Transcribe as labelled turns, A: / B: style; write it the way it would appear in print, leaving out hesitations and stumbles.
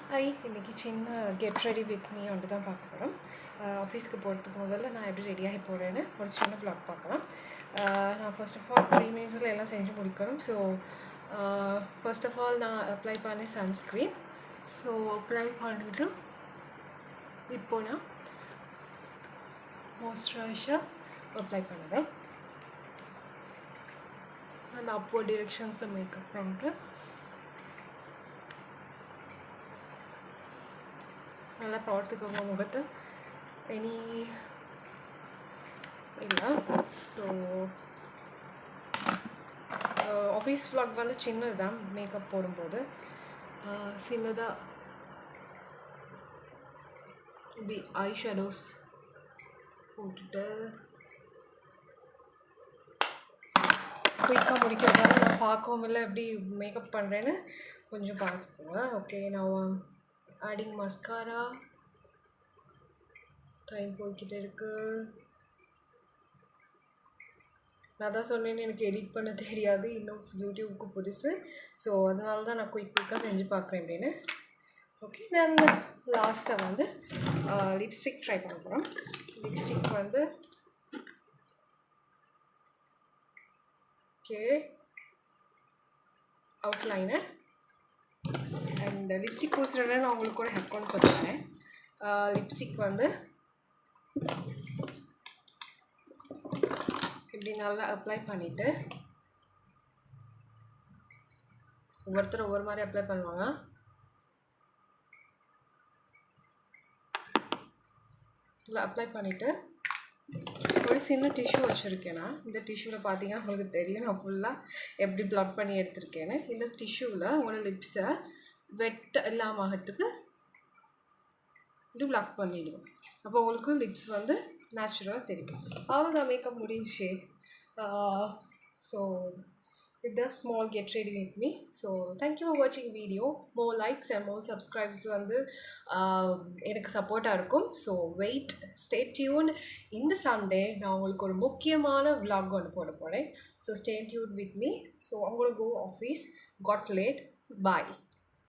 A: Hi, இன்றைக்கி சின்ன get ready with me வந்துட்டு தான் பார்க்க போகிறோம். ஆஃபீஸ்க்கு போகிறதுக்கு முதல்ல நான் எப்படி ரெடியாகி போகிறேன்னு ஒரு சின்ன vlog பார்க்கலாம். நான் ஃபர்ஸ்ட் ஆஃப் ஆல் 3 மினிட்ஸில் எல்லாம் செஞ்சு முடிக்கணும். ஸோ ஃபர்ஸ்ட் ஆஃப் ஆல் நான் அப்ளை பண்ணேன் சன்ஸ்க்ரீன். ஸோ அப்ளை பண்ணிவிட்டு இப்போ நான் மாய்ஸ்சரைசர் அப்ளை பண்ணுவேன். அந்த அப்போர்ட் டிரெக்ஷன்ஸில் மேக்கப் பண்ணிட்டு நல்லா பார்த்துக்கோங்க முகத்தை எனி இல்லை. ஸோ ஆஃபீஸ் vlog வந்து சின்னது தான். மேக்கப் போடும்போது சின்னதாக இப்படி ஐ ஷேடோஸ் போட்டுட்டு குயிக்காக முடிக்கிறதால நான் பார்க்கவும் இல்லை எப்படி மேக்கப் பண்ணுறேன்னு கொஞ்சம் பார்த்துக்கோங்க. ஓகே, நான் ஆடிங் மஸ்காரா. டைம் போய்கிட்டே இருக்கு. நான் தான் சொன்னேன்னு எனக்கு எடிட் பண்ண தெரியாது, இன்னும் யூடியூப்க்கு புதுசு. ஸோ அதனால தான் நான் குயிக்காக செஞ்சு பார்க்குறேன் அப்படின்னு. ஓகே, தென் லாஸ்ட்டாக வந்து லிப்ஸ்டிக் ட்ரை பண்ண போகிறோம். லிப்ஸ்டிக் வந்து ஓகே அவுட்லைனர் அண்ட் லிப்ஸ்டிக் பூசுகிறேன்னு நான் உங்களுக்கு கூட ஹெட்ஃபோன் சொல்லியிருந்தேன். லிப்ஸ்டிக் வந்து இப்படி நல்லா அப்ளை பண்ணிவிட்டு ஒவ்வொருத்தர் ஒவ்வொரு மாதிரி அப்ளை பண்ணுவாங்க. இல்லை அப்ளை பண்ணிவிட்டு ஒரு சின்ன டிஷ்யூ வச்சுருக்கேன். நான் இந்த டிஷ்யூவில் பார்த்தீங்கன்னா உங்களுக்கு தெரியும் நான் ஃபுல்லாக எப்படி ப்ளாக் பண்ணி எடுத்திருக்கேன்னு. இந்த டிஷ்யூவில் உங்களோட லிப்ஸை வெட் இல்லாமல் ஆகிறதுக்கு இப்படி ப்ளாக் பண்ணிவிடுவோம். அப்போ உங்களுக்கு லிப்ஸ் வந்து நேச்சுரலாக தெரியும். அவ்வளோதான், மேக்கப் முடிஞ்சு. So with a small get ready with me. So thank you for watching video. More likes and more subscribes வந்து எனக்கு சப்போர்ட்டாக இருக்கும். So wait, stay tuned. இந்த சண்டே நான் உங்களுக்கு ஒரு முக்கியமான vlog ஒன்று போட போகிறேன். So stay tuned with me. So I'm going to go office. Got late. Bye.